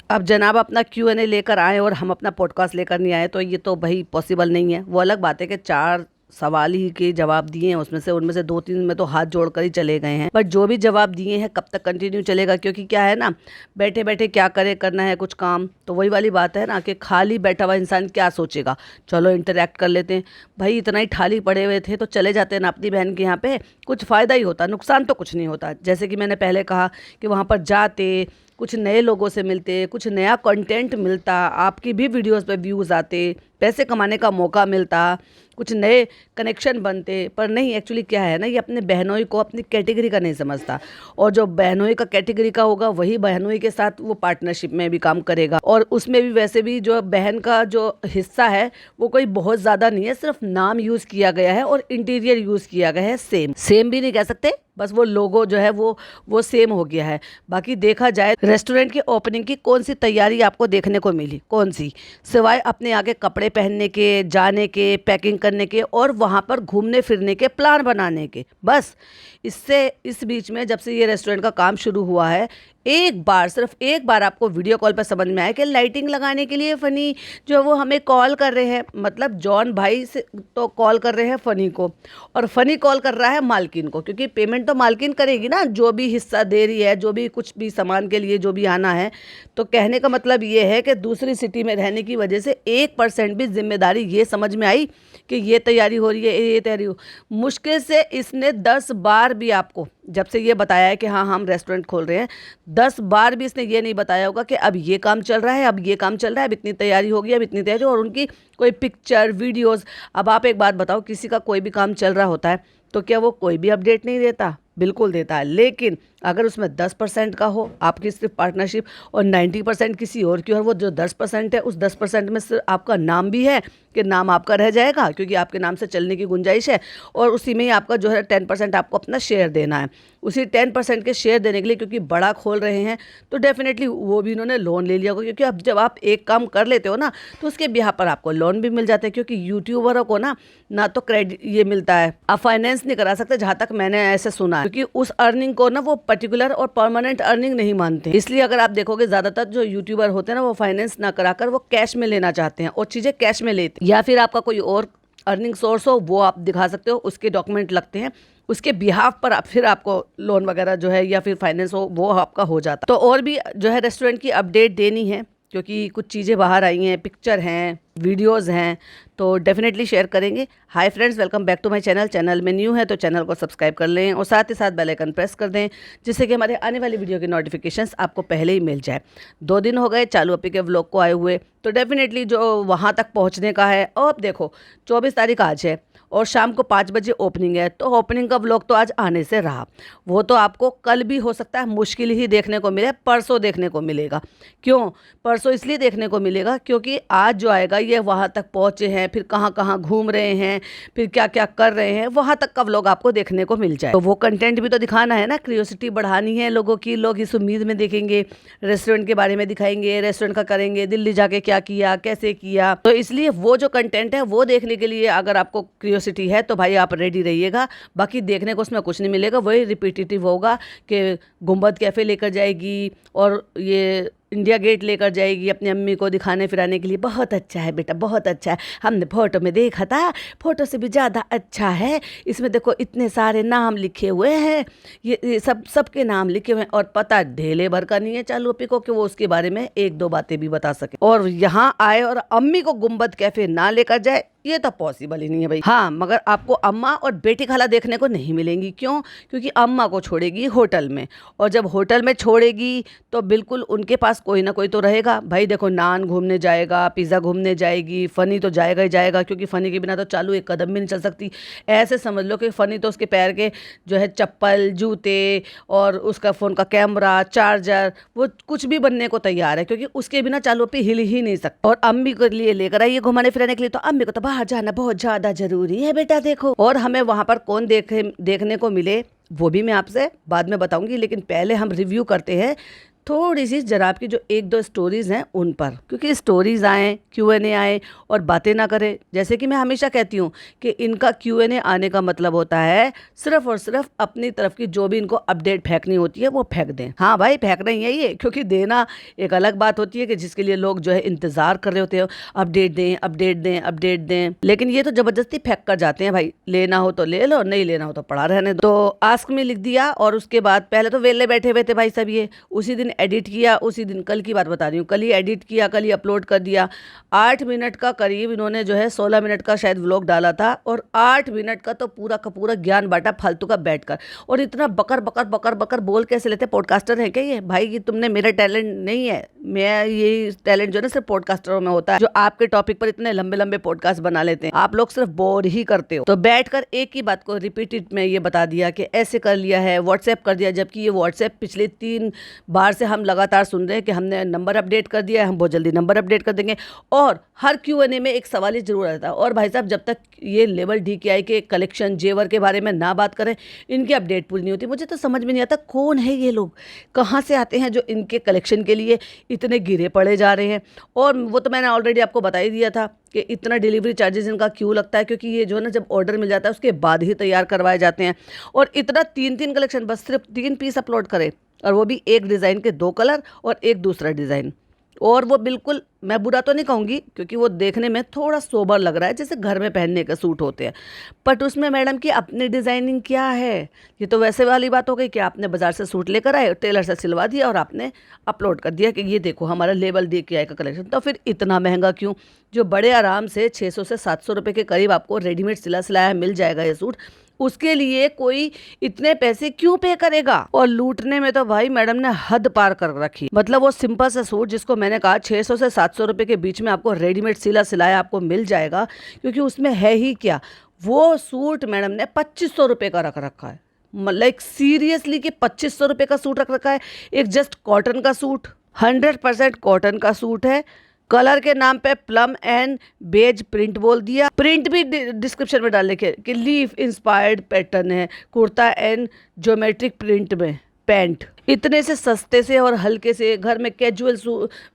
अब जनाब अपना Q&A लेकर आए और हम अपना पॉडकास्ट लेकर नहीं आए, तो ये तो भाई पॉसिबल नहीं है। वो अलग बात है कि 4 सवाल ही के जवाब दिए हैं, उनमें से 2-3 में तो हाथ जोड़कर ही चले गए हैं। पर जो भी जवाब दिए हैं कब तक कंटिन्यू चलेगा, क्योंकि क्या है ना, बैठे बैठे क्या करे, करना है कुछ काम, तो वही वाली बात है ना कि खाली बैठा हुआ इंसान क्या सोचेगा। चलो इंटरेक्ट कर लेते हैं। भाई इतना ही ठाली पड़े हुए थे तो चले जाते हैं ना अपनी बहन के यहाँ पे, कुछ फ़ायदा ही होता, नुकसान तो कुछ नहीं होता। जैसे कि मैंने पहले कहा कि वहाँ पर जाते, कुछ नए लोगों से मिलते, कुछ नया कंटेंट मिलता, आपकी भी वीडियोस पे व्यूज़ आते, पैसे कमाने का मौका मिलता, कुछ नए कनेक्शन बनते। पर नहीं, एक्चुअली क्या है ना, ये अपने बहनोई को अपनी कैटेगरी का नहीं समझता, और जो बहनोई का कैटेगरी का होगा वही बहनोई के साथ वो पार्टनरशिप में भी काम करेगा। और उसमें भी वैसे भी जो बहन का जो हिस्सा है वो कोई बहुत ज़्यादा नहीं है, सिर्फ नाम यूज़ किया गया है और इंटीरियर यूज़ किया गया है। सेम सेम भी नहीं कह सकते, बस वो लोगो जो है वो सेम हो गया है। बाकी देखा जाए रेस्टोरेंट की ओपनिंग की कौन सी तैयारी आपको देखने को मिली, कौन सी, सिवाय अपने आगे कपड़े पहनने के, जाने के, पैकिंग करने के और वहाँ पर घूमने फिरने के प्लान बनाने के, बस। इस बीच में जब से ये रेस्टोरेंट का काम शुरू हुआ है, एक बार, सिर्फ एक बार आपको वीडियो कॉल पर समझ में आया कि लाइटिंग लगाने के लिए फ़नी जो है वो हमें कॉल कर रहे हैं, मतलब जॉन भाई से तो कॉल कर रहे हैं फ़नी को, और फ़नी कॉल कर रहा है मालकिन को, क्योंकि पेमेंट तो मालकिन करेगी ना, जो भी हिस्सा दे रही है, जो भी कुछ भी सामान के लिए जो भी आना है। तो कहने का मतलब ये है कि दूसरी सिटी में रहने की वजह से 1% भी जिम्मेदारी ये समझ में आई कि ये तैयारी हो रही है, ये तैयारी हो। मुश्किल से इसने 10 बार भी आपको, जब से ये बताया है कि हाँ हम रेस्टोरेंट खोल रहे हैं, 10 बार भी इसने ये नहीं बताया होगा कि अब ये काम चल रहा है, अब ये काम चल रहा है, अब इतनी तैयारी होगी, अब इतनी तैयारी, और उनकी कोई पिक्चर वीडियोस। अब आप एक बात बताओ, किसी का कोई भी काम चल रहा होता है तो क्या वो कोई भी अपडेट नहीं देता? बिल्कुल देता है। लेकिन अगर उसमें 10% का हो आपकी सिर्फ पार्टनरशिप, और 90% किसी और की, और वो जो 10% है उस 10% में सिर्फ आपका नाम भी है कि नाम आपका रह जाएगा क्योंकि आपके नाम से चलने की गुंजाइश है, और उसी में ही आपका जो है 10% आपको अपना शेयर देना है। उसी 10% के शेयर देने के लिए, क्योंकि बड़ा खोल रहे हैं, तो डेफिनेटली वो भी इन्होंने लोन ले लिया होगा, क्योंकि अब जब आप एक काम कर लेते हो ना तो उसके ब्याह पर आपको लोन भी मिल जाता है, क्योंकि यूट्यूबरों को ना तो क्रेडिट ये मिलता है, आप फाइनेंस नहीं करा सकते, जहाँ तक मैंने ऐसे सुना है, क्योंकि उस अर्निंग को ना वो पर्टिकुलर और परमानेंट अर्निंग नहीं मानते। इसलिए अगर आप देखोगे ज़्यादातर जो यूट्यूबर होते हैं ना, वो फाइनेंस ना कराकर वो कैश में लेना चाहते हैं और चीज़ें कैश में लेते हैं। या फिर आपका कोई और अर्निंग सोर्स हो वो आप दिखा सकते हो, उसके डॉक्यूमेंट लगते हैं, उसके बिहाफ पर फिर आपको लोन वगैरह जो है या फिर फाइनेंस हो वो आपका हो जाता। तो और भी जो है रेस्टोरेंट की अपडेट देनी है, क्योंकि कुछ चीज़ें बाहर आई हैं, पिक्चर हैं, वीडियोस हैं, तो डेफिनेटली शेयर करेंगे। Hi friends, welcome back to my channel. Channel में न्यू है तो चैनल को सब्सक्राइब कर लें और साथ ही साथ बेल आइकन प्रेस कर दें, जिससे कि हमारे आने वाली वीडियो की नोटिफिकेशंस आपको पहले ही मिल जाए। 2 दिन हो गए चालू अपी के व्लॉग को आए हुए, तो डेफिनेटली जो वहाँ तक पहुँचने का है। और अब देखो 24 तारीख आज है और शाम को 5 बजे ओपनिंग है, तो ओपनिंग का व्लॉग तो आज आने से रहा, वो तो आपको कल भी हो सकता है मुश्किल ही देखने को मिले, परसों देखने को मिलेगा। क्यों परसों? इसलिए देखने को मिलेगा क्योंकि आज जो आएगा ये वहाँ तक पहुँचे हैं, फिर कहाँ कहाँ घूम रहे हैं, फिर क्या क्या कर रहे हैं, वहाँ तक का व्लॉग आपको देखने को मिल जाए। तो वो कंटेंट भी तो दिखाना है ना, क्यूरियोसिटी बढ़ानी है लोगों की, लोग इस उम्मीद में देखेंगे, रेस्टोरेंट के बारे में दिखाएंगे, रेस्टोरेंट का करेंगे, दिल्ली जाके क्या किया, कैसे किया। तो इसलिए वो जो कंटेंट है वो देखने के लिए अगर आपको क्यूरियोसिटी है तो भाई आप रेडी रहिएगा। बाकी देखने को उसमें कुछ नहीं मिलेगा, वही रिपीटेटिव होगा कि गुंबद कैफ़े लेकर जाएगी और ये इंडिया गेट लेकर जाएगी अपनी अम्मी को दिखाने फिराने के लिए। बहुत अच्छा है बेटा, बहुत अच्छा है, हमने फ़ोटो में देखा था, फ़ोटो से भी ज़्यादा अच्छा है, इसमें देखो इतने सारे नाम लिखे हुए हैं, ये सबके नाम लिखे हुए हैं, और पता ढेले भर का नहीं है चालू अपी को कि वो उसके बारे में 1-2 बातें भी बता सके। और यहाँ आए और अम्मी को गुंबद कैफ़े ना लेकर जाए, ये तो पॉसिबल ही नहीं है भाई। हाँ, मगर आपको अम्मा और बेटी खाला देखने को नहीं मिलेंगी। क्यों? क्योंकि अम्मा को छोड़ेगी होटल में, और जब होटल में छोड़ेगी तो बिल्कुल उनके पास कोई ना कोई तो रहेगा। भाई देखो, नान घूमने जाएगा, पिज़्ज़ा घूमने जाएगी, फ़नी तो जाएगा ही जाएगा, क्योंकि फ़नी के बिना तो चालू एक कदम भी नहीं चल सकती। ऐसे समझ लो कि फ़नी तो उसके पैर के जो है चप्पल, जूते और उसका फ़ोन का कैमरा, चार्जर, वो कुछ भी बनने को तैयार है, क्योंकि उसके बिना चालू पे हिल ही नहीं सकता। और अम्मी के लिए लेकर आइए घुमाने फिराने के लिए, तो अम्मी को तो बाहर जाना बहुत ज़्यादा ज़रूरी है बेटा, देखो। और हमें वहाँ पर कौन देखने को मिले वो भी मैं आपसे बाद में बताऊंगी, लेकिन पहले हम रिव्यू करते हैं थोड़ी सी जनाब की जो एक दो स्टोरीज हैं उन पर, क्योंकि स्टोरीज आए, Q&A आए और बातें ना करें। जैसे कि मैं हमेशा कहती हूँ कि इनका Q&A आने का मतलब होता है सिर्फ और सिर्फ अपनी तरफ की जो भी इनको अपडेट फेंकनी होती है वो फेंक दें। हाँ भाई, फेंक रही है ये, क्योंकि देना एक अलग बात होती है कि जिसके लिए लोग जो है इंतजार कर रहे होते हैं, अपडेट दें अपडेट दें अपडेट दें, लेकिन ये तो जबरदस्ती फेंक कर जाते हैं। भाई लेना हो तो ले लो, नहीं लेना हो तो पड़ा रहने दो। तो आस्क में लिख दिया और उसके बाद पहले तो वेले बैठे हुए थे भाई सब, ये उसी दिन एडिट किया, उसी दिन, कल की बात बता रही हूँ, कल ही एडिट किया, कल ही अपलोड कर दिया। 8 मिनट का करीब इन्होंने जो है 16 मिनट का शायद व्लॉग डाला था, और 8 मिनट का तो पूरा का पूरा ज्ञान बांटा फालतू का बैठकर। और इतना बकर बकर बकर बकर बोल कैसे लेते? पॉडकास्टर है क्या ये? भाई ये तुमने मेरा टैलेंट नहीं है, मैं ये टैलेंट जो है ना सिर्फ पॉडकास्टरों में होता है, जो आपके टॉपिक पर इतने लंबे लंबे पॉडकास्ट बना लेते हैं। आप लोग सिर्फ बोर ही करते हो। तो बैठकर एक ही बात को रिपीटेड में ये बता दिया कि ऐसे कर लिया है, व्हाट्सएप कर दिया, जबकि ये व्हाट्सएप पिछले 3 बार से हम लगातार सुन रहे हैं कि हमने नंबर अपडेट कर दिया है, हम बहुत जल्दी नंबर अपडेट कर देंगे। और हर Q&A में एक सवाल ही जरूर आता है, और भाई साहब जब तक ये लेवल DKI के कलेक्शन जेवर के बारे में ना बात करें, इनकी अपडेट पूरी नहीं होती। मुझे तो समझ में नहीं आता कौन है ये लोग, कहाँ से आते हैं जो इनके कलेक्शन के लिए इतने गिरे पड़े जा रहे हैं। और वो तो मैंने ऑलरेडी आपको बता ही दिया था कि इतना डिलीवरी चार्जेस इनका क्यों लगता है, क्योंकि ये जो है ना जब ऑर्डर मिल जाता है उसके बाद ही तैयार करवाए जाते हैं। और इतना 3-3 कलेक्शन, बस सिर्फ 3 पीस अपलोड करें, और वो भी एक डिज़ाइन के 2 कलर और एक दूसरा डिज़ाइन। और वो बिल्कुल, मैं बुरा तो नहीं कहूँगी क्योंकि वो देखने में थोड़ा सोबर लग रहा है, जैसे घर में पहनने के सूट होते हैं, बट उसमें मैडम की अपनी डिज़ाइनिंग क्या है? ये तो वैसे वाली बात हो गई कि आपने बाज़ार से सूट लेकर आए, टेलर से सिलवा दिया और आपने अपलोड कर दिया कि ये देखो हमारा लेवल DKI का कलेक्शन। तो फिर इतना महंगा क्यों? जो बड़े आराम से 600 से 700 रुपये के करीब आपको रेडीमेड सिला सिलाया मिल जाएगा ये सूट, उसके लिए कोई इतने पैसे क्यों पे करेगा? और लूटने में तो भाई मैडम ने हद पार कर रखी। मतलब वो सिंपल सा सूट जिसको मैंने कहा 600 से 700 रुपये के बीच में आपको रेडीमेड सिला सिलाया आपको मिल जाएगा, क्योंकि उसमें है ही क्या, वो सूट मैडम ने 2500 रुपये का रख रखा है। लाइक सीरियसली कि 2500 रुपये का सूट रख रखा है। एक जस्ट कॉटन का सूट, 100% कॉटन का सूट है। कलर के नाम पे प्लम एंड बेज प्रिंट बोल दिया, प्रिंट भी डिस्क्रिप्शन में डाल के कि लीफ इंस्पायर्ड पैटर्न है, कुर्ता एंड ज्योमेट्रिक प्रिंट में पैंट। इतने से सस्ते से और हल्के से घर में कैजुअल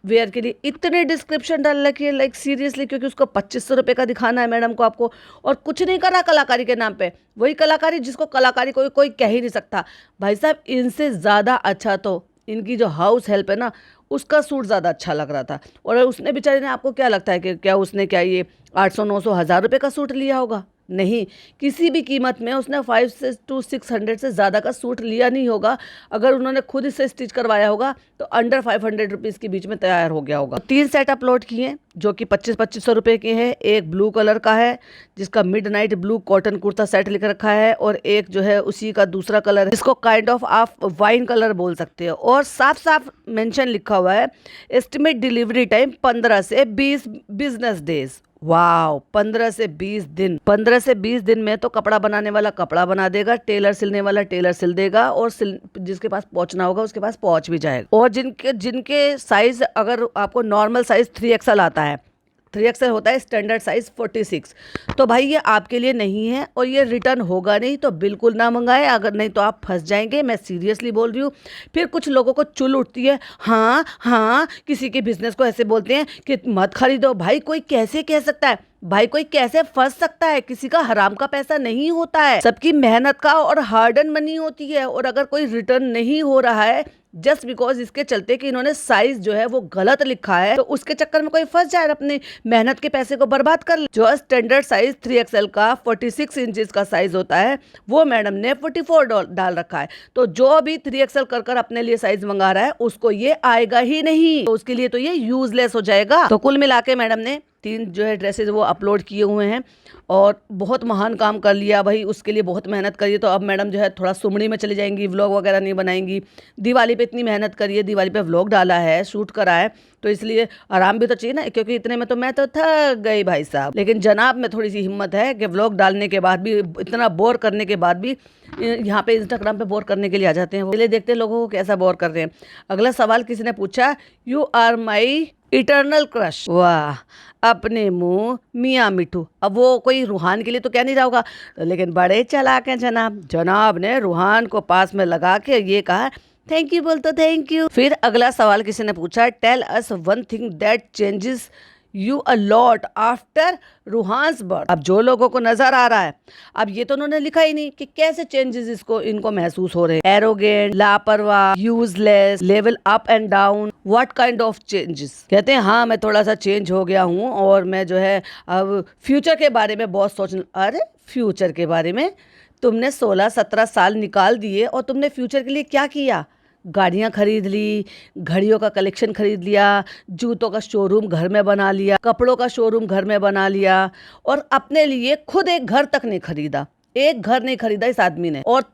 वेयर के लिए इतने डिस्क्रिप्शन डाल रखी है, लाइक सीरियसली, क्योंकि उसको 2500 रुपये का दिखाना है मैडम को आपको, और कुछ नहीं करा कलाकारी के नाम पे। वही कलाकारी जिसको कलाकारी कोई कह ही नहीं सकता। भाई साहब इनसे ज़्यादा अच्छा तो इनकी जो हाउस हेल्प है ना, उसका सूट ज़्यादा अच्छा लग रहा था। और उसने बेचारे ने, आपको क्या लगता है कि क्या उसने क्या ये 800-900 हज़ार रुपये का सूट लिया होगा? नहीं, किसी भी कीमत में उसने 500 to 600 से ज़्यादा का सूट लिया नहीं होगा। अगर उन्होंने खुद से स्टिच करवाया होगा तो अंडर 500 रुपीज़ के बीच में तैयार हो गया होगा। 3 सेट अपलोड किए जो कि 2500 रुपये के हैं। एक ब्लू कलर का है जिसका midnight blue cotton kurta set लिख रखा है, और एक जो है उसी का दूसरा कलर है जिसको काइंड ऑफ आप वाइन कलर बोल सकते हो। और साफ साफ मेंशन लिखा हुआ है एस्टिमेट डिलीवरी टाइम 15 से 20 बिजनेस डेज। वाह, 15 से 20 दिन। 15 से 20 दिन में तो कपड़ा बनाने वाला कपड़ा बना देगा, टेलर सिलने वाला टेलर सिल देगा, और जिसके पास पहुंचना होगा उसके पास पहुंच भी जाएगा। और जिनके साइज, अगर आपको नॉर्मल साइज 3XL आता है, 3XL होता है स्टैंडर्ड साइज 46, तो भाई ये आपके लिए नहीं है, और ये रिटर्न होगा नहीं, तो बिल्कुल ना मंगाएं। अगर नहीं तो आप फंस जाएंगे, मैं सीरियसली बोल रही हूँ। फिर कुछ लोगों को चुल उठती है, हाँ हाँ, किसी के बिजनेस को ऐसे बोलते हैं कि मत खरीदो। भाई कोई कैसे कह सकता है? भाई कोई कैसे फंस सकता है? किसी का हराम का पैसा नहीं होता है, सबकी मेहनत का और हार्ड एंड मनी होती है। और अगर कोई रिटर्न नहीं हो रहा है जस्ट बिकॉज इसके चलते कि इन्होंने साइज जो है वो गलत लिखा है, तो उसके चक्कर में कोई फंस जाए, अपनी मेहनत के पैसे को बर्बाद कर ले। जो स्टैंडर्ड साइज 3XL का 46 इंचेस का साइज होता है, वो मैडम ने 44 डाल रखा है। तो जो भी 3XL कर अपने लिए साइज मंगा रहा है उसको ये आएगा ही नहीं, तो उसके लिए तो ये यूजलेस हो जाएगा। तो कुल मिला के मैडम ने 3 जो है ड्रेसेस वो अपलोड किए हुए हैं, और बहुत महान काम कर लिया भाई, उसके लिए बहुत मेहनत करी। तो अब मैडम जो है थोड़ा सुमड़ी में चली जाएंगी, व्लॉग वगैरह नहीं बनाएंगी। दिवाली पे इतनी मेहनत करी है, दिवाली पे व्लॉग डाला है, शूट करा है, तो इसलिए आराम भी तो चाहिए ना, क्योंकि इतने में तो मैं तो थक गई भाई साहब। लेकिन जनाब में थोड़ी सी हिम्मत है कि व्लॉग डालने के बाद भी, इतना बोर करने के बाद भी यहाँ पे इंस्टाग्राम पे बोर करने के लिए आ जाते हैं। पहले देखते हैं लोगों को कैसा बोर कर रहे हैं। अगला सवाल किसी ने पूछा, you are my eternal crush. वाह, अपने मुंह मियाँ मिठू। अब वो कोई रूहान के लिए तो कह नहीं रहा होगा, लेकिन बड़े चालाक हैं जनाब। जनाब ने रूहान को पास में लगा के ये कहा थैंक यू बोल तो थैंक यू। फिर अगला सवाल किसी ने पूछा, tell us one thing that changes you a lot after Ruhan's birth. अब जो लोगों को नजर आ रहा है, अब ये तो उन्होंने लिखा ही नहीं कि कैसे चेंजेस इनको महसूस हो रहे हैं। एरोगेंट, लापरवाह, useless, level up and down, what kind of changes. कहते हैं हाँ मैं थोड़ा सा चेंज हो गया हूँ और मैं जो है अब फ्यूचर के बारे में बहुत सोचने। अरे फ्यूचर के बारे में? तुमने 16-17 साल निकाल दिए और तुमने फ्यूचर के लिए क्या किया? गाड़ियाँ खरीद ली, घड़ियों का कलेक्शन खरीद लिया, जूतों का शोरूम घर में बना लिया, कपड़ों का शोरूम घर में बना लिया, और अपने लिए खुद एक घर तक नहीं खरीदा। एक घर नहीं खरीदा इस आदमी ने। और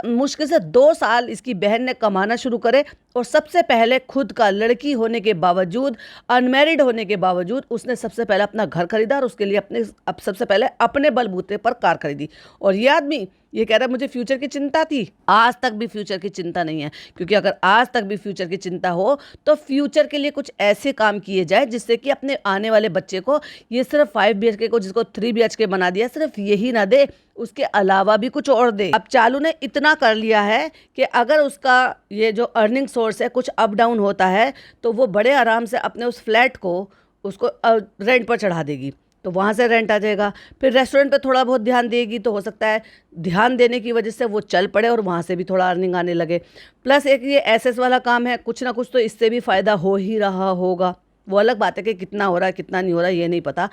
मुश्किल से 2 साल इसकी बहन ने कमाना शुरू करे, और सबसे पहले खुद का लड़की होने के बावजूद, अनमैरिड होने के बावजूद उसने सबसे पहले अपना घर खरीदा, और उसके लिए सबसे पहले अपने बलबूते पर कार खरीदी। और ये आदमी ये कह रहा है मुझे फ्यूचर की चिंता थी। आज तक भी फ्यूचर की चिंता नहीं है, क्योंकि अगर आज तक भी फ्यूचर की चिंता हो तो फ्यूचर के लिए कुछ ऐसे काम किए जाए जिससे कि अपने आने वाले बच्चे को ये सिर्फ 5 BHK को जिसको 3 BHK बना दिया, सिर्फ यही ना दे, उसके अलावा भी कुछ और दे। अब चालू ने इतना कर लिया है कि अगर उसका ये जो अर्निंग सोर्स है कुछ अप डाउन होता है तो वो बड़े आराम से अपने उस फ्लैट को उसको रेंट पर चढ़ा देगी, तो वहाँ से रेंट आ जाएगा। फिर रेस्टोरेंट पे थोड़ा बहुत ध्यान देगी, तो हो सकता है ध्यान देने की वजह से वो चल पड़े और वहाँ से भी थोड़ा अर्निंग आने लगे। प्लस एक ये एसएस वाला काम है, कुछ ना कुछ तो इससे भी फ़ायदा हो ही रहा होगा। वो अलग बात है कि कितना हो रहा है कितना नहीं हो रहा है ये नहीं पता।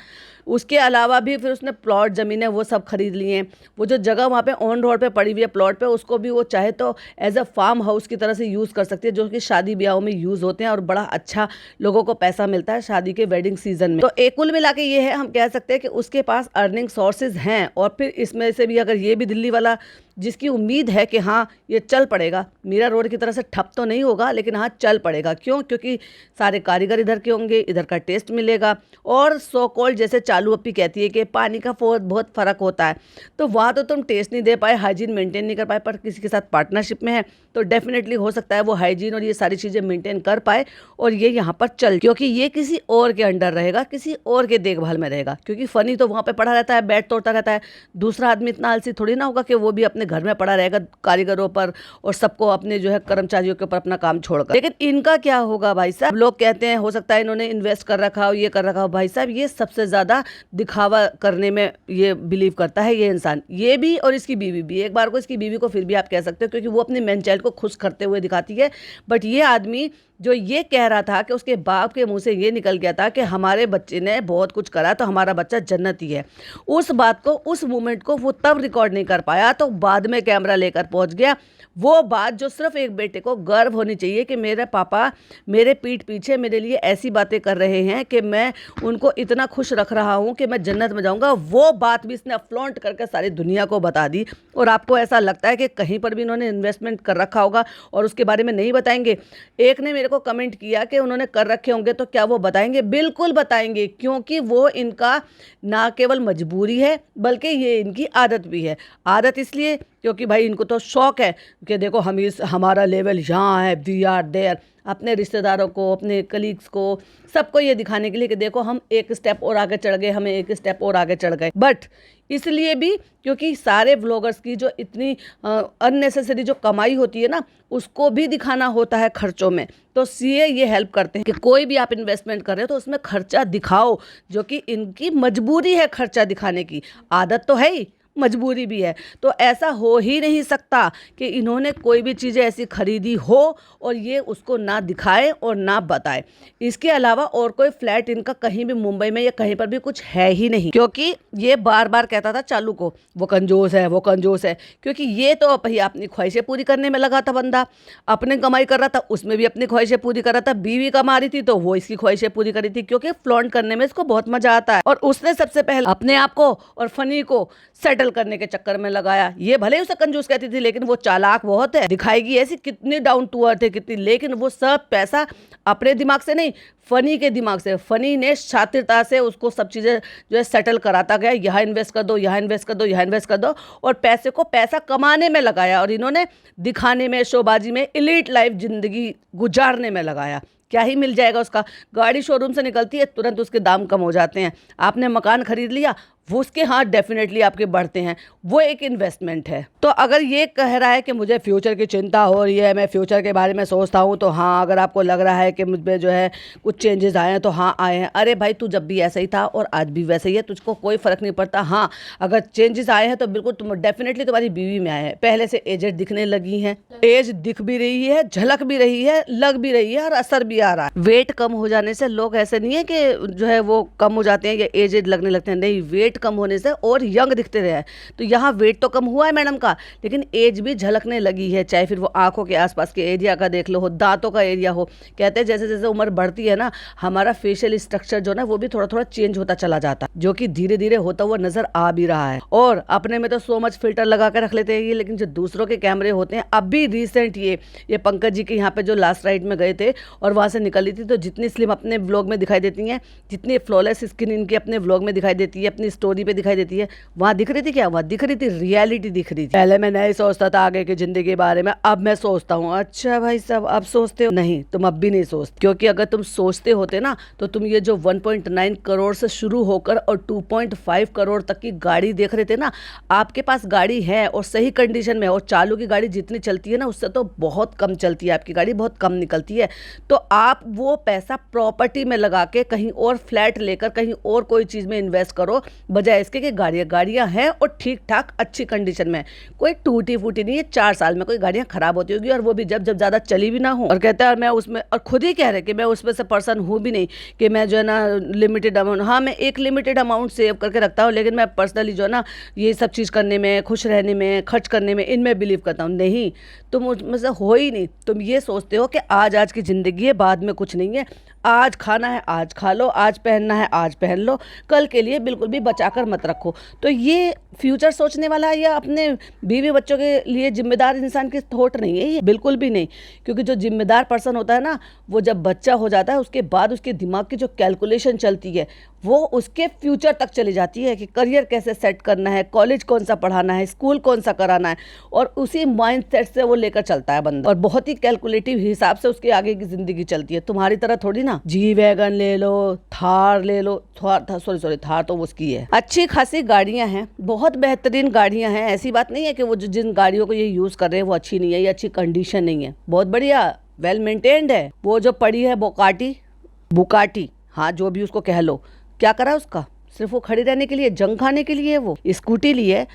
उसके अलावा भी फिर उसने प्लॉट ज़मीनें वो सब खरीद लिए हैं। वो जो जगह वहाँ पे ऑन रोड पे पड़ी हुई है प्लॉट पे, उसको भी वो चाहे तो एज अ फार्म हाउस की तरह से यूज़ कर सकती है, जो कि शादी ब्याहों में यूज़ होते हैं और बड़ा अच्छा लोगों को पैसा मिलता है शादी के वेडिंग सीजन में। तो एक कुल मिला के ये है, हम कह सकते हैं कि उसके पास अर्निंग सोर्सेज हैं। और फिर इसमें से भी अगर ये भी दिल्ली वाला जिसकी उम्मीद है कि हाँ ये चल पड़ेगा, मीरा रोड की तरह से ठप तो नहीं होगा लेकिन हाँ चल पड़ेगा। क्यों? क्योंकि सारे कारीगर इधर के होंगे, इधर का टेस्ट मिलेगा। और सो कॉल्ड जैसे चालू अपी कहती है कि पानी का बहुत फ़र्क होता है, तो वहाँ तो तुम टेस्ट नहीं दे पाए, हाइजीन मेंटेन नहीं कर पाए, पर किसी के साथ पार्टनरशिप में है तो डेफिनेटली हो सकता है वो हाइजीन और ये सारी चीज़ें मेंटेन कर पाए और ये यहाँ पर चल, क्योंकि ये किसी और के अंडर रहेगा, किसी और के देखभाल में रहेगा। क्योंकि फ़नी तो वहाँ पे पड़ा रहता है, बैट तोड़ता रहता है। दूसरा आदमी इतना आलसी थोड़ी ना होगा कि वो भी अपने घर में पड़ा रहेगा कारीगरों पर और सबको अपने जो है कर्मचारियों के ऊपर अपना काम छोड़कर। लेकिन इनका क्या होगा भाई साहब? लोग कहते हैं हो सकता है इन्होंने इन्वेस्ट कर रखा हो, ये कर रखा हो। भाई साहब ये सबसे ज़्यादा दिखावा करने में ये बिलीव करता है ये इंसान, ये भी और इसकी बीवी भी। एक बार को इसकी बीवी को फिर भी आप कह सकते हो क्योंकि वो अपने मैन चाइल्ड को खुश करते हुए दिखाती है, बट ये आदमी जो ये कह रहा था कि उसके बाप के मुंह से ये निकल गया था कि हमारे बच्चे ने बहुत कुछ करा तो हमारा बच्चा जन्नती है, उस बात को, उस मोमेंट को वो तब रिकॉर्ड नहीं कर पाया, तो बाद में कैमरा लेकर पहुंच गया। वो बात जो सिर्फ एक बेटे को गर्व होनी चाहिए कि मेरे पापा मेरे पीठ पीछे मेरे लिए ऐसी बातें कर रहे हैं कि मैं उनको इतना खुश रख रहा हूं कि मैं जन्नत में जाऊंगा, वो बात भी इसने फ्लॉन्ट करके सारी दुनिया को बता दी। और आपको ऐसा लगता है कि कहीं पर भी इन्होंने इन्वेस्टमेंट कर रखा होगा और उसके बारे में नहीं बताएंगे? एक ने मेरे को कमेंट किया कि उन्होंने कर रखे होंगे तो क्या वो बताएंगे? बिल्कुल बताएंगे, क्योंकि वो इनका ना केवल मजबूरी है बल्कि ये इनकी आदत भी है। आदत इसलिए क्योंकि भाई इनको तो शौक है कि देखो हमारा लेवल यहाँ है, वी आर देयर, अपने रिश्तेदारों को, अपने कलीग्स को, सबको ये दिखाने के लिए कि देखो हम एक स्टेप और आगे चढ़ गए, हमें एक स्टेप और आगे चढ़ गए। बट इसलिए भी क्योंकि सारे व्लॉगर्स की जो इतनी अननेसेसरी जो कमाई होती है ना, उसको भी दिखाना होता है खर्चों में, तो सीए ये हेल्प करते हैं कि कोई भी आप इन्वेस्टमेंट कर रहे हो तो उसमें खर्चा दिखाओ, जो कि इनकी मजबूरी है खर्चा दिखाने की। आदत तो है ही, मजबूरी भी है। तो ऐसा हो ही नहीं सकता कि इन्होंने कोई भी चीज़ें ऐसी खरीदी हो और ये उसको ना दिखाए और ना बताए। इसके अलावा और कोई फ्लैट इनका कहीं भी मुंबई में या कहीं पर भी कुछ है ही नहीं, क्योंकि ये बार बार कहता था चालू को वो कंजूस है, वो कंजूस है। क्योंकि ये तो भैया अपनी ख्वाहिशें पूरी करने में लगा था बंदा, अपने कमाई कर रहा था उसमें भी अपनी ख्वाहिशें पूरी कर रहा था, बीवी कमा रही थी तो वो इसकी ख्वाहिशें पूरी कर रही थी, क्योंकि फ्लॉन्ट करने में इसको बहुत मजा आता है। और उसने सबसे पहले अपने आप को और फनी को सेटल करने के चक्कर में लगाया। ये भले उसे कंजूस कहती थी लेकिन वो चालाक बहुत है, दिखाएगी ऐसी कितनी डाउन टू अर्थ है कितनी, लेकिन वो सब पैसा अपने दिमाग से नहीं, फनी के दिमाग से, फनी ने शातिरता से उसको सब चीज़ें जो है सेटल कराता गया, यहाँ इन्वेस्ट कर दो, यहाँ इन्वेस्ट कर दो, यहाँ इन्वेस्ट कर दो, और पैसे को पैसा कमाने में लगाया और इन्होंने दिखाने में, शोबाजी में, एलीट लाइफ जिंदगी गुजारने में लगाया। क्या ही मिल जाएगा उसका? गाड़ी शोरूम से निकलती है तुरंत उसके दाम कम हो जाते हैं। आपने मकान खरीद लिया, वो उसके हाँ डेफिनेटली आपके बढ़ते हैं, वो एक इन्वेस्टमेंट है। तो अगर ये कह रहा है कि मुझे फ्यूचर की चिंता हो रही है, मैं फ्यूचर के बारे में सोचता हूँ, तो हाँ अगर आपको लग रहा है कि मुझ में जो है कुछ चेंजेस आए हैं तो हाँ आए हैं। अरे भाई तू जब भी ऐसा ही था और आज भी वैसे ही है, तुझको कोई फ़र्क नहीं पड़ता। हाँ अगर चेंजेस आए हैं तो बिल्कुल तुम डेफिनेटली तुम्हारी बीवी में आए हैं। पहले से एजेड दिखने लगी हैं, एज दिख भी रही है, झलक भी रही है, लग भी रही है और असर भी आ रहा है। वेट कम हो जाने से लोग ऐसे नहीं है कि जो है वो कम हो जाते हैं या एजेड लगने लगते हैं, नहीं, वेट कम होने से और यंग दिखते रहे हैं। तो यहाँ वेट तो कम हुआ है मैडम का, लेकिन एज भी झलकने लगी है, चाहे फिर वो आंखों के आसपास के एरिया का देख लो हो, दांतों का एरिया हो। कहते हैं जैसे जैसे उम्र बढ़ती है ना, हमारा फेशियल स्ट्रक्चर जो ना वो भी थोड़ा थोड़ा चेंज होता चला जाता है, जो कि धीरे धीरे होता हुआ नजर आ भी रहा है। और अपने में तो सो मच फिल्टर लगा कर रख लेते हैं ये, लेकिन जो दूसरों के कैमरे होते हैं, अभी रिसेंट ये पंकज जी के यहाँ पे जो लास्ट राइड में गए थे और वहां से निकली थी, तो जितनी स्लिम अपने व्लॉग में दिखाई देती हैं, जितनी फ्लॉलेस स्किन इनकी अपने व्लॉग में दिखाई देती है, अपनी स्टोरी पे दिखाई देती है, वहां दिख रही थी क्या? वहां दिख रही थी रियलिटी दिख रही थी। पहले मैं नहीं सोचता था आगे की जिंदगी के बारे में, अब मैं सोचता हूँ। अच्छा भाई साहब अब सोचते हो? नहीं, तुम अब भी नहीं सोचते, क्योंकि अगर तुम सोचते होते ना तो तुम ये जो 1.9 करोड़ से शुरू होकर और 2.5 करोड़ तक की गाड़ी देख रहे थे ना, आपके पास गाड़ी है और सही कंडीशन में, और चालू की गाड़ी जितनी चलती है ना उससे तो बहुत कम चलती है, आपकी गाड़ी बहुत कम निकलती है। तो आप वो पैसा प्रॉपर्टी में लगा के कहीं और फ्लैट लेकर कहीं और कोई चीज़ में इन्वेस्ट करो, बजाय इसके कि गाड़ियाँ हैं और ठीक ठाक अच्छी कंडीशन में, कोई टूटी फूटी नहीं है। 4 साल में कोई गाड़ियाँ खराब होती होगी, और वो भी जब ज़्यादा चली भी ना हो। और कहता है मैं उसमें, और खुद ही कह रहे कि मैं उसमें से पर्सन हूँ भी नहीं कि मैं जो है ना लिमिटेड अमाउंट, हाँ मैं एक लिमिटेड अमाउंट सेव करके रखता हूँ, लेकिन मैं पर्सनली जो है ना ये सब चीज़ करने में, खुश रहने में, खर्च करने में, इनमें बिलीव करता हूँ। नहीं, तुम उसमें से हो ही नहीं। तुम ये सोचते हो कि आज की ज़िंदगी है, बाद में कुछ नहीं है, आज खाना है आज खा लो, आज पहनना है आज पहन लो, कल के लिए बिल्कुल भी बचाकर मत रखो। तो ये फ्यूचर सोचने वाला या अपने बीवी बच्चों के लिए जिम्मेदार इंसान की थॉट नहीं है ये, बिल्कुल भी नहीं। क्योंकि जो जिम्मेदार पर्सन होता है ना, वो जब बच्चा हो जाता है उसके बाद उसके दिमाग की जो कैलकुलेशन चलती है वो उसके फ्यूचर तक चली जाती है कि करियर कैसे सेट करना है, कॉलेज कौन सा पढ़ाना है, स्कूल कौन सा कराना है, और उसी माइंडसेट से वो लेकर चलता है बंदा, और बहुत ही कैलकुलेटिव हिसाब से उसके आगे की जिंदगी चलती है। तुम्हारी तरह थोड़ी ना जी वैगन ले लो, थार ले लो, सॉरी थार तो उसकी है। अच्छी खासी गाड़ियां हैं, बहुत बेहतरीन गाड़ियां हैं, ऐसी बात नहीं है कि वो जिन गाड़ियों को ये यूज कर रहे हैं वो अच्छी नहीं है या अच्छी कंडीशन नहीं है, बहुत बढ़िया वेल मेंटेन्ड है। वो जो पड़ी है बुकाटी, हाँ जो भी उसको कह लो, क्या करा उसका? सिर्फ वो खड़ी रहने के लिए, जंग खाने के लिए वो स्कूटी ली है।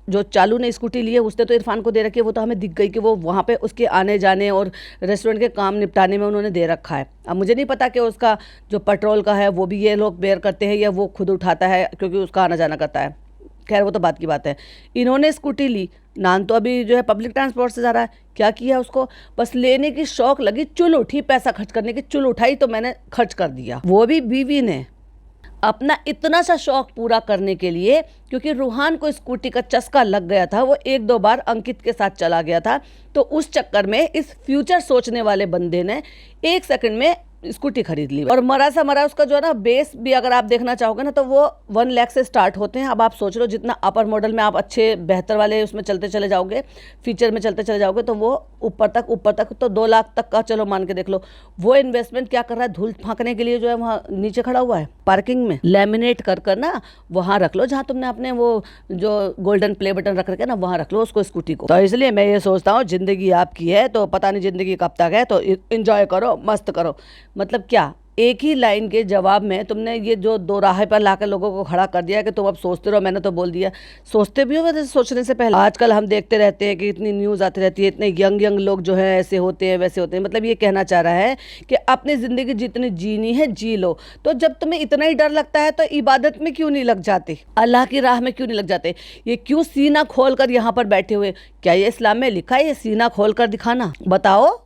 जो चालू ने स्कूटी ली है उसने तो इरफान को दे रखी है, वो तो हमें दिख गई कि वो वहाँ पे उसके आने जाने और रेस्टोरेंट के काम निपटाने में उन्होंने दे रखा है। अब मुझे नहीं पता कि उसका जो पेट्रोल का है वो भी ये लोग बेयर करते हैं या वो खुद उठाता है, क्योंकि उसका आना जाना करता है। खैर वो तो बात की बात है। इन्होंने स्कूटी ली, नान तो अभी जो है पब्लिक ट्रांसपोर्ट से जा रहा है। क्या किया उसको? बस लेने की शौक लगी, चुल उठी, पैसा खर्च करने की चुल उठाई, तो मैंने खर्च कर दिया। वो भी बीवी ने अपना इतना सा शौक पूरा करने के लिए, क्योंकि रूहान को स्कूटी का चस्का लग गया था, वो 1-2 बार अंकित के साथ चला गया था, तो उस चक्कर में इस फ्यूचर सोचने वाले बंदे ने 1 सेकंड में स्कूटी खरीद ली। और मरा सा मरा उसका जो है ना बेस भी अगर आप देखना चाहोगे ना तो वो 1 लाख से स्टार्ट होते हैं। अब आप सोच लो जितना अपर मॉडल में आप अच्छे बेहतर वाले उसमें चलते चले जाओगे, फीचर में चलते चले जाओगे, तो वो ऊपर तक तो 2 लाख तक का चलो मान के देख लो। वो इन्वेस्टमेंट क्या कर रहा है? धूल फांकने के लिए जो है वहाँ नीचे खड़ा हुआ है पार्किंग में, लैमिनेट कर ना वहाँ रख लो, जहाँ तुमने अपने वो जो गोल्डन प्ले बटन रख रखे ना वहाँ रख लो उसको, स्कूटी को। तो इसलिए मैं ये सोचता हूँ जिंदगी आपकी है तो पता नहीं जिंदगी कब तक है, तो इंजॉय करो, मस्त करो। मतलब क्या, एक ही लाइन के जवाब में तुमने ये जो 2 राह पर लाकर लोगों को खड़ा कर दिया कि तुम अब सोचते रहो। मैंने तो बोल दिया, सोचते भी हो वैसे सोचने से पहले। आजकल हम देखते रहते हैं कि इतनी न्यूज़ आती रहती है, इतने यंग लोग जो है ऐसे होते हैं वैसे होते हैं। मतलब ये कहना चाह रहा है कि अपनी ज़िंदगी जितनी जीनी है जी लो। तो जब तुम्हें इतना ही डर लगता है तो इबादत में क्यों नहीं लग जाते, अल्लाह की राह में क्यों नहीं लग जाते? ये क्यों सीना खोल कर यहाँ पर बैठे हुए? क्या ये इस्लाम में लिखा है ये सीना खोल कर दिखाना? बताओ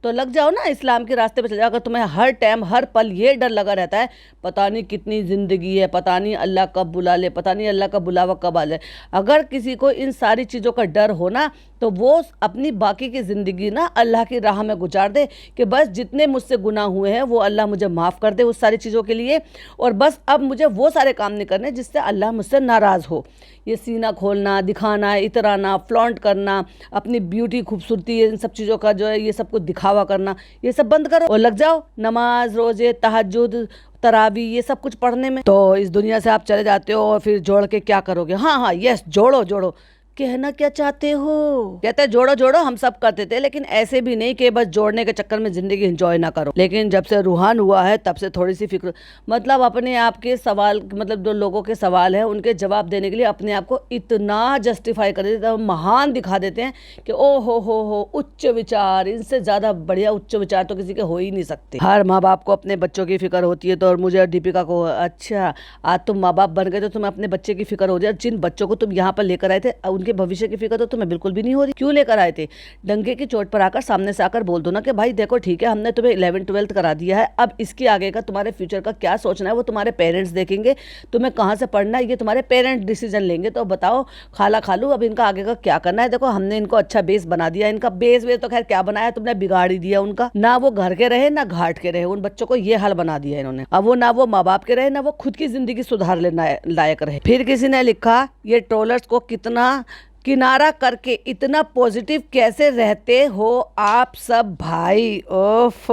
तो लग जाओ ना इस्लाम के रास्ते पे चल जाओ। अगर तुम्हें हर टाइम हर पल ये डर लगा रहता है पता नहीं कितनी ज़िंदगी है, पता नहीं अल्लाह कब बुला ले, पता नहीं अल्लाह का बुलावा कब आ जाए। अगर किसी को इन सारी चीज़ों का डर हो ना तो वो अपनी बाकी की ज़िंदगी ना अल्लाह की राह में गुजार दे कि बस जितने मुझसे गुनाह हुए हैं वो अल्लाह मुझे माफ़ कर दे उस सारी चीज़ों के लिए, और बस अब मुझे वो सारे काम नहीं करने जिससे अल्लाह मुझसे नाराज़ हो। ये सीना खोलना, दिखाना, इतराना, फ्लॉन्ट करना, अपनी ब्यूटी खूबसूरती, इन सब चीज़ों का जो है ये सब कुछ दिखावा करना, ये सब बंद करो और लग जाओ नमाज, रोज़े, तहज्जुद, तरावी, ये सब कुछ पढ़ने में। तो इस दुनिया से आप चले जाते हो और फिर जोड़ के क्या करोगे? हाँ हाँ यस, जोड़ो जोड़ो। कहना क्या चाहते हो? कहते हैं जोड़ो जोड़ो, हम सब करते थे, लेकिन ऐसे भी नहीं कि बस जोड़ने के चक्कर में जिंदगी एंजॉय ना करो। लेकिन जब से रूहान हुआ है तब से थोड़ी सी फिक्र, मतलब अपने आप के सवाल, मतलब जो लोगों के सवाल है उनके जवाब देने के लिए अपने आप को इतना जस्टिफाई कर देते हैं, महान दिखा देते हैं कि ओ हो उच्च विचार, इनसे ज्यादा बढ़िया उच्च विचार तो किसी के हो ही नहीं सकते। हर माँ बाप को अपने बच्चों की फिक्र होती है। तो और मुझे और दीपिका को, अच्छा आज तुम माँ बाप बन गए तो तुम्हें अपने बच्चे की फिक्र हो जाए। जिन बच्चों को तुम यहाँ पर लेकर आए थे उनके भविष्य की फिक्र तो तुम्हें बिल्कुल भी नहीं हो रही। क्यों लेकर आए थे? डंके की चोट पर आकर सामने से आकर बोल दो ना कि भाई देखो ठीक है, हमने तुम्हें 11th-12th करा दिया है, अब इसके आगे का तुम्हारे फ्यूचर का क्या सोचना है वो तुम्हारे पेरेंट्स देखेंगे, तुम्हें कहाँ से पढ़ना है ये तुम्हारे पेरेंट्स डिसीजन लेंगे। तो बताओ खाला खालू, अब इनका आगे का क्या करना है? देखो हमने इनको अच्छा बेस बना दिया, इनका बेस तो खैर क्या बनाया, तुमने बिगाड़ ही दिया उनका। ना वो घर के रहे ना घाट के रहे, उन बच्चों को ये हाल बना दिया इन्होंने। अब वो ना वो माँ बाप के रहे ना वो खुद की जिंदगी सुधार लेना लायक रहे। फिर किसी ने लिखा, ये ट्रोलर्स को कितना किनारा करके इतना पॉजिटिव कैसे रहते हो आप सब भाई? ओफ,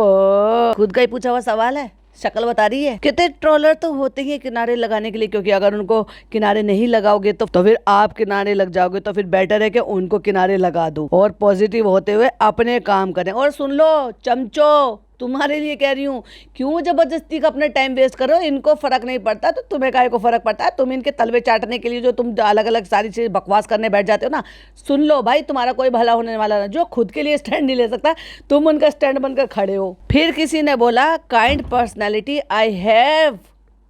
खुद का ही पूछा हुआ सवाल है, शक्ल बता रही है। कितने ट्रोलर तो होते ही किनारे लगाने के लिए, क्योंकि अगर उनको किनारे नहीं लगाओगे तो फिर आप किनारे लग जाओगे। तो फिर बेटर है कि उनको किनारे लगा दो और पॉजिटिव होते हुए अपने काम करें। और सुन लो चमचो, तुम्हारे लिए कह रही हूँ, क्यों जबरदस्ती का अपना टाइम वेस्ट करो? इनको फर्क नहीं पड़ता तो तुम्हें काहे को फर्क पड़ता है? तुम इनके तलवे चाटने के लिए जो तुम अलग अलग सारी चीज बकवास करने बैठ जाते हो ना, सुन लो भाई, तुम्हारा कोई भला होने वाला ना। जो खुद के लिए स्टैंड नहीं ले सकता तुम उनका स्टैंड बनकर खड़े हो। फिर किसी ने बोला, kind personality I have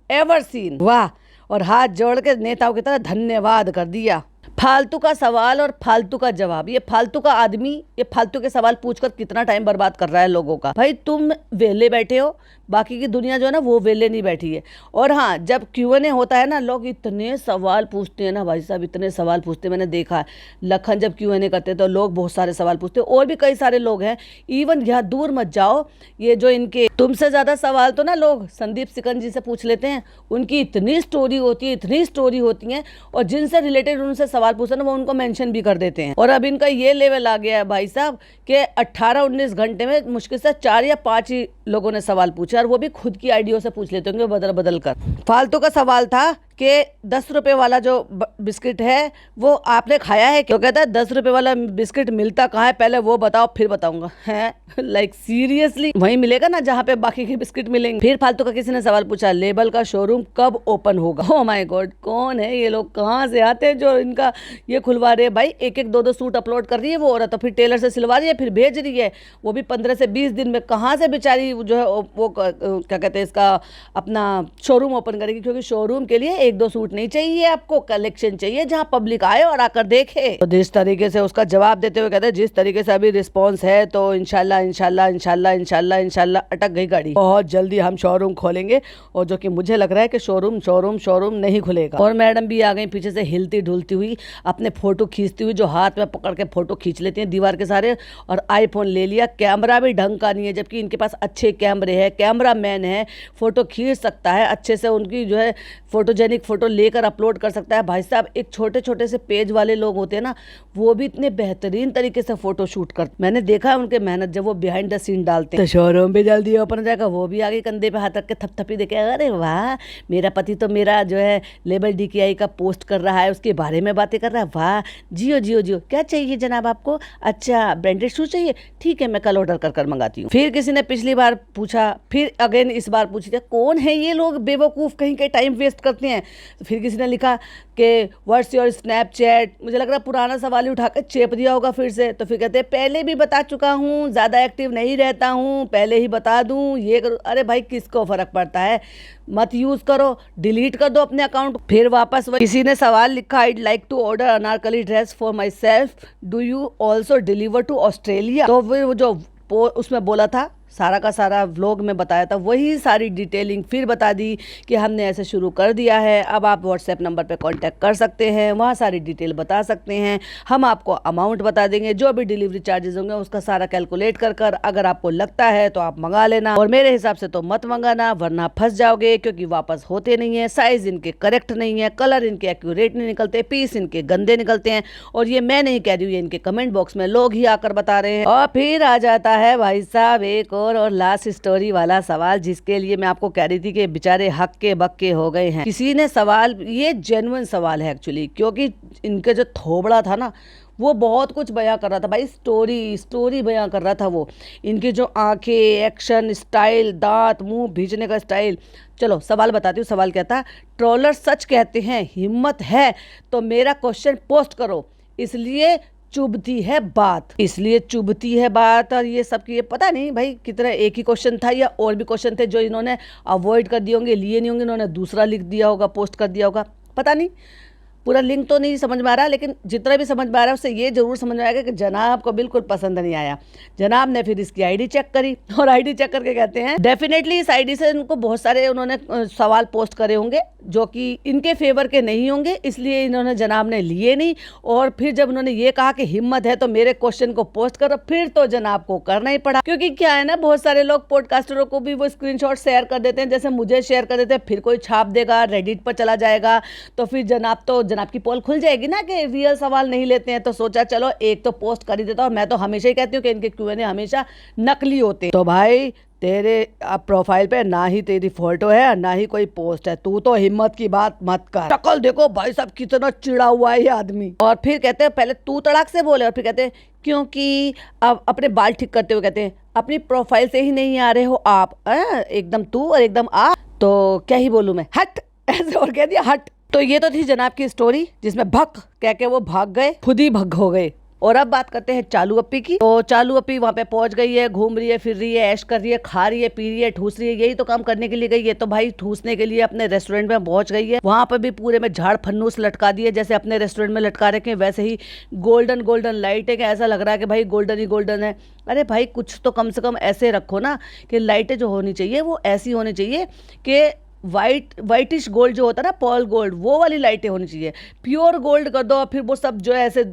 ever seen. वाह, और हाथ जोड़ के नेताओं की तरह धन्यवाद कर दिया। फालतू का सवाल और फालतू का जवाब, ये फालतू का आदमी ये फालतू के सवाल पूछकर कितना टाइम बर्बाद कर रहा है लोगों का। भाई तुम वेले बैठे हो, बाकी की दुनिया जो है ना वो वेले नहीं बैठी है। और हाँ, जब Q&A होता है ना, लोग इतने सवाल पूछते हैं ना भाई साहब, इतने सवाल पूछते हैं। मैंने देखा है लखन जब Q&A करते हैं तो लोग बहुत सारे सवाल पूछते हैं, और भी कई सारे लोग हैं। इवन यहाँ दूर मत जाओ, ये जो इनके तुमसे ज्यादा सवाल तो ना लोग संदीप सिकंद जी से पूछ लेते हैं। उनकी इतनी स्टोरी होती है, इतनी स्टोरी होती है, और जिनसे रिलेटेड उनसे सवाल पूछते हैं वो उनको मेंशन भी कर देते हैं। और अब इनका ये लेवल आ गया है भाई साहब कि 18-19 घंटे में मुश्किल से 4 या 5 ही लोगों ने सवाल पूछा, और वो भी खुद की आइडिया से पूछ लेते होंगे बदल बदल कर। फालतू का सवाल था कि 10 रुपए वाला जो बिस्किट है वो आपने खाया है? तो कहता है 10 रुपए वाला बिस्किट मिलता कहाँ है, पहले वो बताओ फिर बताऊंगा। है लाइक सीरियसली, वहीं मिलेगा ना जहाँ पे बाकी के बिस्किट मिलेंगे। फिर फालतू का किसी ने सवाल पूछा, लेबल का शोरूम कब ओपन होगा? ओ माय गॉड, कौन है ये लोग, कहाँ से आते हैं जो इनका ये खुलवा रहे हैं? भाई 1-1 2-2 सूट अपलोड कर रही है वो औरत, तो फिर टेलर से सिलवा रही है, फिर भेज रही है, वो भी 15 से 20 दिन में। कहाँ से बेचारी जो है वो क्या कहते हैं इसका अपना शोरूम ओपन करेगी? क्योंकि शोरूम के लिए 1-2 सूट नहीं चाहिए, आपको कलेक्शन चाहिए जहां पब्लिक आए और आकर देखे। तो जिस तरीके से उसका जवाब देते हुए कहते हैं, जिस तरीके से अभी रिस्पांस है तो इंशाल्लाह इंशाल्लाह इंशाल्लाह इंशाल्लाह इंशाल्लाह अटक गई गाड़ी, बहुत जल्दी हम शोरूम खोलेंगे। और जो कि मुझे लग रहा है कि शोरूम शोरूम शोरूम नहीं खुलेगा। और मैडम भी आ गई पीछे से हिलती ढुलती हुई, अपने फोटो खींचती हुई, जो हाथ में पकड़ के फोटो खींच लेती हैं दीवार के सारे। और आईफोन ले लिया, कैमरा भी ढंग का नहीं है, जबकि इनके पास अच्छे कैमरे हैं, कैमरा मैन है, फोटो खींच सकता है अच्छे से, उनकी जो है फोटोजेनिक फोटो लेकर अपलोड कर सकता है। भाई साहब एक छोटे छोटे से पेज वाले लोग होते हैं ना, वो भी इतने बेहतरीन तरीके से फोटो शूट करते, मैंने देखा है उनके मेहनत जब वो बिहाइंड द सीन डालते हैं। तो शोरूम भी जल्दी ओपन हो जाएगा। वो भी आगे कंधे पे हाथ रख के थपथपी देखे, अरे वाह मेरा पति तो मेरा जो है लेबल DKI का पोस्ट कर रहा है, उसके बारे में बातें कर रहा है, वाह जियो जियो जियो। क्या चाहिए जनाब आपको? अच्छा ब्रांडेड शूज चाहिए, ठीक है मैं कल ऑर्डर कर मंगाती हूँ। फिर किसी ने पिछली बार पूछा, फिर अगेन इस बार पूछी, कौन है ये लोग बेवकूफ़ कहीं के टाइम वेस्ट करते हैं। फिर किसी ने लिखा कि व्हाट्स योर स्नैपचैट। मुझे लग रहा है पुराना सवाल ही उठाकर चेप दिया होगा फिर से। तो फिर कहते हैं पहले भी बता चुका हूँ, ज़्यादा एक्टिव नहीं रहता हूँ, पहले ही बता दूँ ये करो। अरे भाई किसको फ़र्क पड़ता है, मत यूज़ करो, डिलीट कर दो अपने अकाउंट। फिर वापस किसी ने सवाल लिखा, I'd like to order anarkali dress for myself, do you also deliver to Australia. तो फिर वो जो उसमें बोला था सारा का सारा व्लॉग में बताया था, वही सारी डिटेलिंग फिर बता दी कि हमने ऐसे शुरू कर दिया है, अब आप व्हाट्सएप नंबर पे कांटेक्ट कर सकते हैं, वहाँ सारी डिटेल बता सकते हैं, हम आपको अमाउंट बता देंगे, जो भी डिलीवरी चार्जेस होंगे उसका सारा कैलकुलेट कर अगर आपको लगता है तो आप मंगा लेना, और मेरे हिसाब से तो मत मंगाना वरना फंस जाओगे, क्योंकि वापस होते नहीं है, साइज इनके करेक्ट नहीं है, कलर इनके एक्यूरेट नहीं निकलते, पीस इनके गंदे निकलते हैं। और ये मैं नहीं कह रही हूँ, ये इनके कमेंट बॉक्स में लोग ही आकर बता रहे हैं। और फिर आ जाता है भाई साहब एक और लास्ट स्टोरी वाला सवाल, जिसके लिए मैं आपको कह रही थी कि बेचारे हक्के बक्के हो गए हैं। किसी ने सवाल, ये जेन्युइन सवाल है एक्चुअली, क्योंकि इनके जो थोबड़ा था ना वो बहुत कुछ बयां कर रहा था भाई, स्टोरी बयां कर रहा था वो। इनकी जो आंखें, एक्शन स्टाइल, दांत, मुंह भींचने का स्टाइल। चलो सवाल बताती हूँ। सवाल क्या था? ट्रोलर सच कहते हैं, हिम्मत है तो मेरा क्वेश्चन पोस्ट करो, इसलिए चुभती है बात। और ये सब की ये पता नहीं भाई कितना, एक ही क्वेश्चन था या और भी क्वेश्चन थे जो इन्होंने अवॉइड कर दिए होंगे, लिए नहीं होंगे, इन्होंने दूसरा लिख दिया होगा, पोस्ट कर दिया होगा, पता नहीं। पूरा लिंक तो नहीं समझ में आ रहा, लेकिन जितना भी समझ में आ रहा है उससे ये जरूर समझ में आएगा कि जनाब को बिल्कुल पसंद नहीं आया। जनाब ने फिर इसकी आईडी चेक करी और आईडी चेक करके कहते हैं डेफिनेटली इस आईडी से इनको बहुत सारे उन्होंने सवाल पोस्ट करे होंगे जो कि इनके फेवर के नहीं होंगे, इसलिए इन्होंने जनाब ने लिए नहीं। और फिर जब उन्होंने ये कहा कि हिम्मत है तो मेरे क्वेश्चन को पोस्ट करो, फिर तो जनाब को करना ही पड़ा। क्योंकि क्या है ना, बहुत सारे लोग पॉडकास्टरों को भी वो स्क्रीनशॉट शेयर कर देते हैं, जैसे मुझे शेयर कर देते हैं, फिर कोई छाप देगा, रेडिट पर चला जाएगा, तो फिर जनाब की पोल खुल जाएगी ना कि रियल सवाल नहीं लेते हैं। तो सोचा चलो एक तो पोस्ट कर ही देता हूँ। मैं तो हमेशा ही कहती हूँ कि इनके Q&A हमेशा नकली होते हैं। तो भाई तेरे प्रोफाइल पे ना ही तेरी फोटो है ना ही कोई पोस्ट है, तू तो हिम्मत की बात मत कर। शक्ल देखो भाई साहब कितना चिड़ा हुआ है ये आदमी। और फिर कहते हैं पहले तू तड़ाक से बोले, और फिर कहते हैं क्योंकि अब अपने बाल ठीक करते हुए कहते हैं अपनी प्रोफाइल से ही नहीं आ रहे हो आप, एकदम तू और एकदम आ, तो क्या ही बोलूं मैं, हट, ऐसे और कह दिया हट। तो ये तो थी जनाब की स्टोरी, जिसमें भक कह के वो भाग गए, खुद ही भग हो गए। और अब बात करते हैं चालू अप्पी की। तो चालू अप्पी वहाँ पे पहुंच गई है, घूम रही है, फिर रही है, ऐश कर रही है, खा रही है, पी रही है, ठूस रही है, यही तो काम करने के लिए गई है। तो भाई ठूसने के लिए अपने रेस्टोरेंट में पहुंच गई है। वहाँ पर भी पूरे में झाड़ फन्नूस लटका दिए, जैसे अपने रेस्टोरेंट में लटका रखे हैं वैसे ही गोल्डन लाइट है कि ऐसा लग रहा है कि भाई गोल्डन ही गोल्डन है। अरे भाई कुछ तो कम से कम ऐसे रखो ना कि लाइटें जो होनी चाहिए वो ऐसी होनी चाहिए कि वाइटिश गोल्ड जो होता है ना, पॉल गोल्ड, वो वाली लाइटें होनी चाहिए। प्योर गोल्ड कर दो फिर वो सब जो है ऐसे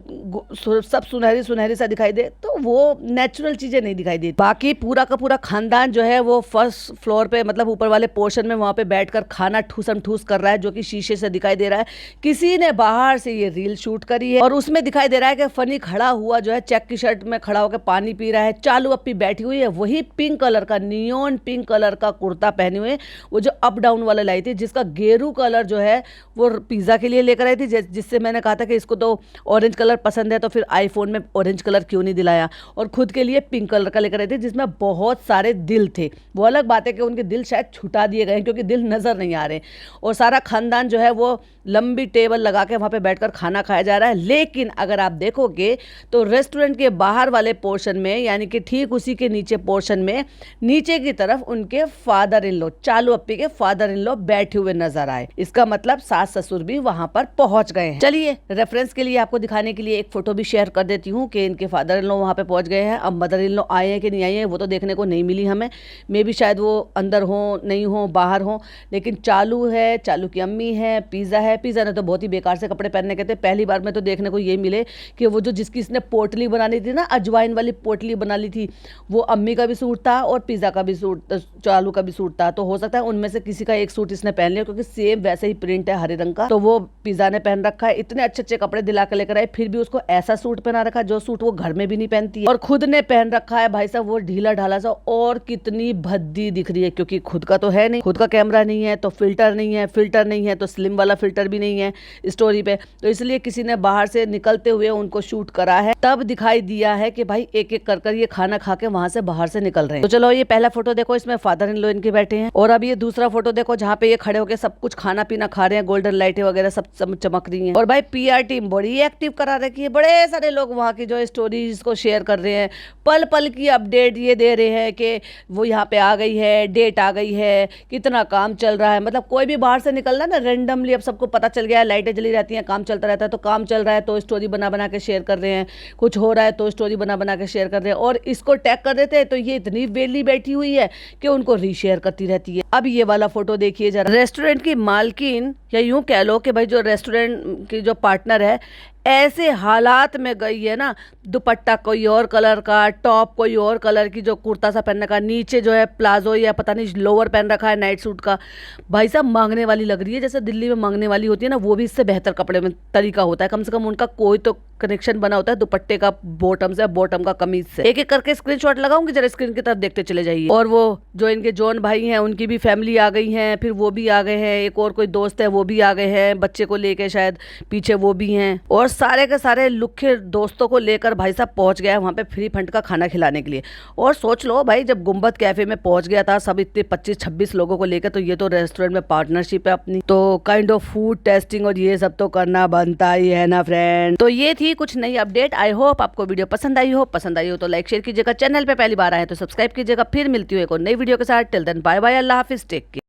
सब सुनहरी सा दिखाई दे, तो वो नेचुरल चीजें नहीं दिखाई देती। बाकी पूरा का पूरा खानदान जो है वो फर्स्ट फ्लोर पे, मतलब ऊपर वाले पोर्शन में वहाँ पे बैठकर खाना ठूसम ठूस कर रहा है, जो कि शीशे से दिखाई दे रहा है। किसी ने बाहर से ये रील शूट करी है और उसमें दिखाई दे रहा है कि फनी खड़ा हुआ जो है चेक की शर्ट में खड़ा होकर पानी पी रहा है। चालू अप्पी बैठी हुई है, वही पिंक कलर का, नियॉन पिंक कलर का कुर्ता पहने हुए, वो जो अप डाउन वाला लाई थी, जिसका गेरू कलर जो है वो पिज्जा के लिए लेकर आई थी, जिससे मैंने कहा था कि इसको तो ऑरेंज कलर पसंद है, तो फिर आईफोन में ऑरेंज कलर क्यों नहीं दिलाया। और खुद के लिए पिंक कलर का लेकर आई थी, जिसमें बहुत सारे दिल थे। वो अलग बात है कि उनके दिल शायद छुटा दिए गए क्योंकि दिल नजर नहीं आ रहे। और सारा खानदान जो है वो लंबी टेबल लगा के वहाँ पे बैठकर खाना खाया जा रहा है। लेकिन अगर आप देखोगे तो रेस्टोरेंट के बाहर वाले पोर्शन में, यानी कि ठीक उसी के नीचे पोर्शन में, नीचे की तरफ उनके फादर इन लॉ, चालू अप्पी के फादर इन लॉ बैठे हुए नजर आए। इसका मतलब सास ससुर भी वहां पर पहुंच गए हैं। चलिए रेफरेंस के लिए आपको दिखाने के लिए एक फोटो भी शेयर कर देती हूँ कि इनके फादर इन लॉ वहां पे पहुंच गए हैं। अब मदर इन लॉ आए हैं कि नहीं आए हैं वो तो देखने को नहीं मिली हमें, मे भी शायद वो अंदर हो, नहीं हो, बाहर हो। लेकिन चालू है, चालू की अम्मी है, पिज्जा है। पिज्जा ने तो बहुत ही बेकार से कपड़े पहनने के थे। पहली बार में तो देखने को ये मिले कि वो जो जिसकी इसने पोटली बनानी थी ना, अजवाइन वाली पोटली बना ली थी, वो अम्मी का भी सूट था और पिज्जा का भी सूट, चालू का भी सूट था। तो हो सकता है उनमें से किसी का एक सूट इसने पहन लिया, क्योंकि सेम वैसे ही प्रिंट है हरे रंग का। तो वो पिज्जा ने पहन रखा है। इतने अच्छे अच्छे कपड़े दिला के लेकर आए, फिर भी उसको ऐसा सूट पहना रखा जो सूट वो घर में भी नहीं पहनती है। और खुद ने पहन रखा है भाई साहब वो ढीला ढाला सा, और कितनी भद्दी दिख रही है, क्योंकि खुद का तो है नहीं, खुद का कैमरा नहीं है तो फिल्टर नहीं है, फिल्टर नहीं है तो स्लिम वाला फिल्टर भी नहीं है स्टोरी पे। तो इसलिए किसी ने बाहर से निकलते हुए उनको शूट करा है, तब दिखाई दिया है कि भाई एक एक कर ये खाना खा के वहां से बाहर से निकल रहे हैं। तो चलो ये पहला फोटो देखो, इसमें फादर इन लॉ इनके बैठे हैं। और अब ये दूसरा फोटो देखो जहाँ पे ये खड़े होकर सब कुछ खाना पीना खा रहे हैं, गोल्डन लाइटें वगैरह सब चमक रही हैं। और भाई पीआर टीम बड़ी एक्टिव करा रखी है, बड़े सारे लोग वहाँ की जो स्टोरीज को शेयर कर रहे हैं, पल पल की अपडेट ये दे रहे हैं कि वो यहाँ पे आ गई है, डेट आ गई है, कितना काम चल रहा है। मतलब कोई भी बाहर से निकलना ना रेंडमली, अब सबको पता चल गया है, लाइटें जली रहती हैं, काम चलता रहता है, तो काम चल रहा है तो स्टोरी बना बना के शेयर कर रहे हैं, कुछ हो रहा है तो स्टोरी बना बना के शेयर कर रहे हैं, और इसको टैग कर देते हैं। तो ये इतनी वेली बैठी हुई है कि उनको रीशेयर करती रहती है। अब ये वाला फोटो देखिए जरा, रेस्टोरेंट की मालकिन या यूं कह लो कि भाई जो रेस्टोरेंट की जो पार्टनर है ऐसे हालात में गई है ना, दुपट्टा कोई और कलर का, टॉप कोई और कलर की, जो कुर्ता सा पहन रखा है, नीचे जो है प्लाजो या पता नहीं लोअर पहन रखा है नाइट सूट का। भाई साहब मांगने वाली लग रही है, जैसे दिल्ली में मांगने वाली होती है ना, वो भी इससे बेहतर कपड़े में तरीका होता है। कम से कम उनका कोई तो कनेक्शन बना होता है दुपट्टे का बॉटम से, बॉटम का कमीज से। एक एक करके स्क्रीनशॉट लगाऊंगी, जरा स्क्रीन की तरफ देखते चले जाइए। और वो जो इनके जॉन भाई हैं उनकी भी फैमिली आ गई है, फिर वो भी आ गए हैं, एक और कोई दोस्त है वो भी आ गए हैं, बच्चे को लेके शायद पीछे वो भी हैं, और सारे के सारे लुखे दोस्तों को लेकर भाई साहब पहुंच गया वहां पे फ्री फंड का खाना खिलाने के लिए। और सोच लो भाई, जब गुम्बद कैफे में पहुंच गया था सब इतने 25-26 लोगों को लेकर, तो ये तो रेस्टोरेंट में पार्टनरशिप है अपनी, तो काइंड ऑफ फूड टेस्टिंग और ये सब तो करना बनता ही है ना फ्रेंड। तो ये थी कुछ नई अपडेट। आई होप आपको वीडियो पसंद आई हो तो लाइक शेयर कीजिएगा, चैनल पे पहली बार आए तो सब्सक्राइब कीजिएगा। फिर मिलती हूँ एक और नई वीडियो के साथ। टिल देन बाय बाय, अल्लाह हाफिज, टेक केयर।